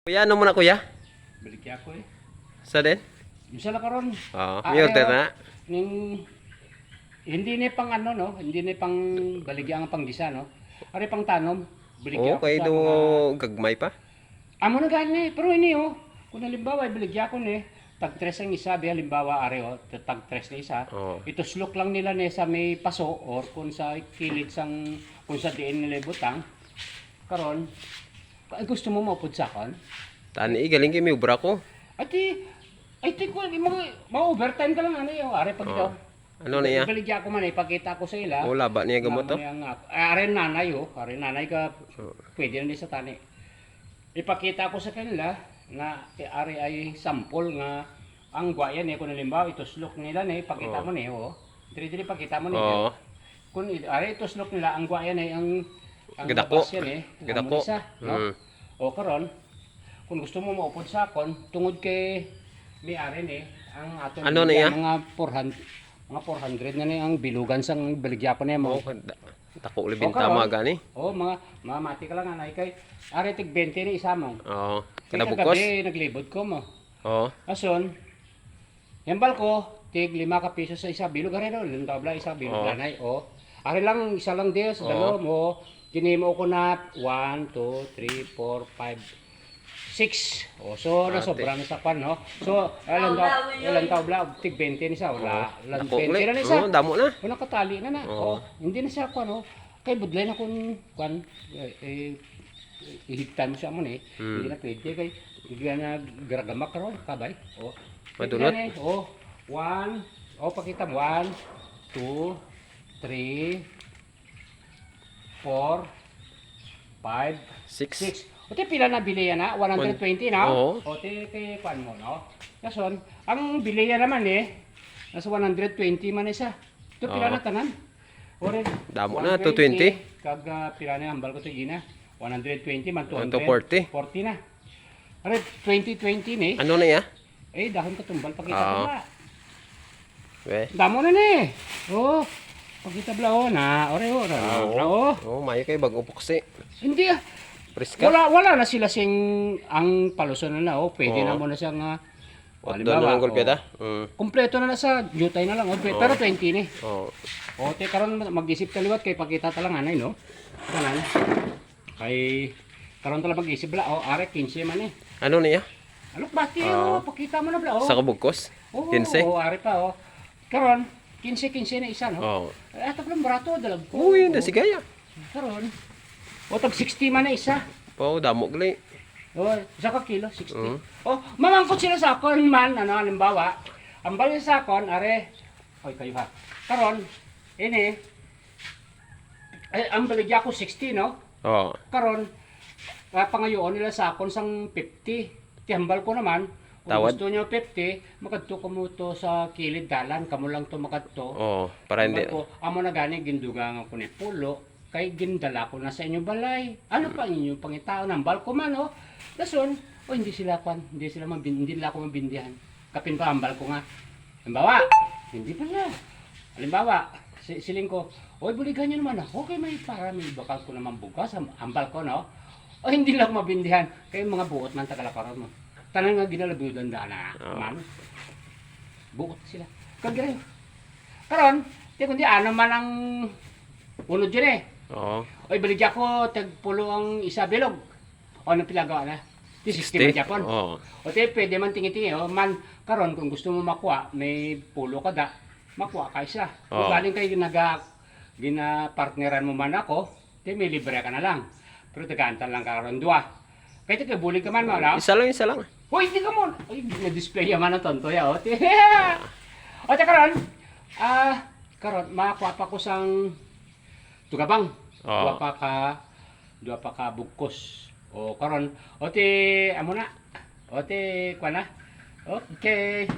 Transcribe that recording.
Kuya, ano muna kuya? Baligya ko eh. Sa din? Yung sala karon. Oo, may order na. Ning hindi ni pang ano no, hindi ni pang baligya ang panggisa no. Ari pang tanom. Baligya Oo, kayo do gagmay pa. amo na gani, pero ini oh. Kung halimbawa baligya ko ni tag tres ang isa, bi halimbawa ari oh, tag tres na isa. Oo. Ito slok lang nila ni sa may paso or kung sa kilid sang kung sa diin nila butang. Karon, ay gusto mo maupod sa kon? Tani, galing kay may ubra ko. Ati, ay ti ko ma-overtime ka lang ano yung are pag ito. Ano na iya? Baligya ko man ipakita ko sa ila. O, laba niya gamot to. Are nanay oh, are nanay ka pwede na di sa tani. Ipakita ko sa kanila na are ay sample nga ang guayan eh kung halimbawa ito slok nila ni ipakita mo ni oh. Diri-diri pakita mo ni. Oo. Kung are ito slok nila ang guayan ay ang Gidako. labas yan eh. Gidako. No? O karon kung gusto mo maupod sa akon, tungod kay may-ari ni ang aton Ano na iya? mga 400 na ni ang bilugan sang baligya ko niya mo. Oo, tako libin tama gani. Oh, mga mamati ka lang anay kay ari tig 20 ni isa mo. Oo, Kaya kada bukos. kagabi naglibot ko mo. Oo. Ason, yambal ko tig 5 ka piso sa isa bilog ari do, tabla isa bilog Oo. anay. Oh. Ari lang isa lang di sa dalo mo. Kinimo ko na 1 2 3 4 5 6. Oh, so na sobrang sa pan, no? So, ilan taw bla tig 20 ni sa wala. Lan 20 na ni sa. Oo, damo na. Wala katali na na. Oo. Oh, hindi na siya ko no. Kay budlay na kun kan ihigtan mo siya mo ni. Hindi na pwede kay hindi na garagamak ron kabay. Oh. Madunot. Oh, 1. Oh, pakita mo 1 2 3 4 5 6. 6. O te pila na biliya na? 120 na? Oo. O te kay kwan mo, no? Kason, ang biliya naman nasa 120 man isa. Ito pila Oo. na tanan? Ore, Damo na, 220. Kag pila na hambal ko to gina. 120 man 240. 40 na. Are 2020 ni. Ano na iya? Eh dahon ka tumbal pakita Oo. ko ba. We. Damo na ni. Oh. Pakita bla na. Ore ora. Oh. Oo, mayo kay bag upoksi. Hindi ah. Preska. Wala na sila sing ang paluson na oh, pwede Oo. na mo na siyang Doon na lang golpeda. Kompleto na sa jutay na lang oh, pero 20 ni. Oo. O te karon mag-isip ka liwat kay pakita ta lang anay no. Kanan. Kay karon ta lang mag-isip bla oh, are 15 man eh. Ano na iya? Alok bati Oo. oh, pakita mo na bla oh. Sa kabugkos? Oo, 15? oh, are pa oh. Karon 15 na isa no. Oo. Ato lang barato dalag ko. Uy, hindi si Gaya. Karon. O tag 60 man na isa. Oo, damo gali. Oh, isa ka kilo, 60. Oo. Oh, mamangkot sila sa akon man, ano, halimbawa. Ang bali sa akon, are, oy kayo ha. Karon, ini, ang baligya ko 60, no? Oo. Karon, pangayoon nila sa akon sang 50. Tihambal ko naman, kung Tawad? gusto nyo 50, makadto ko mo to sa kilid dalan, kamo lang to makadto. Oo, para hindi. Ko, amo na gani gindugang ako ni pulo, kay gindala ko na sa inyong balay. Ano pa ang inyong pangitao ng balko man oh. Dason, oh hindi sila hindi nila ako mabindihan. Kapin pa ang balko nga. Halimbawa, hindi pala. Halimbawa, siling ko, oy buligan niyo naman ako kay may para may bakal ko naman bugas ang balko no. O hindi lang mabindihan kay mga buot man tagalakaron mo. Tanan nga ginalabudan dana man. Buot sila. Kagire. Karon, di kundi ano man ang unod yun eh. Oo. Oy, baligya ko, tagpulo ang isa bilog. O, anong pilagawa na? Di 60 man Japon. Oo. O, te, pwede man tingi-tingi. O, man, karon kung gusto mo makuha, may pulo ka da, makuha ka isa. Kung Oo. galing kayo gina-partneran mo man ako, te, may libre ka na lang. Pero tagantan lang ka karon dua. Kaya te, bulig ka man mo, no? Isa lang, isa lang. Hoy, hindi ka mo. Ay, na-display yaman ang tonto ya, o. Te, o, te, karon, makakuha pa ko sang tugabang. Oo. Dua pa ka bugkos. O karon, amo na. Kuha na. Okay.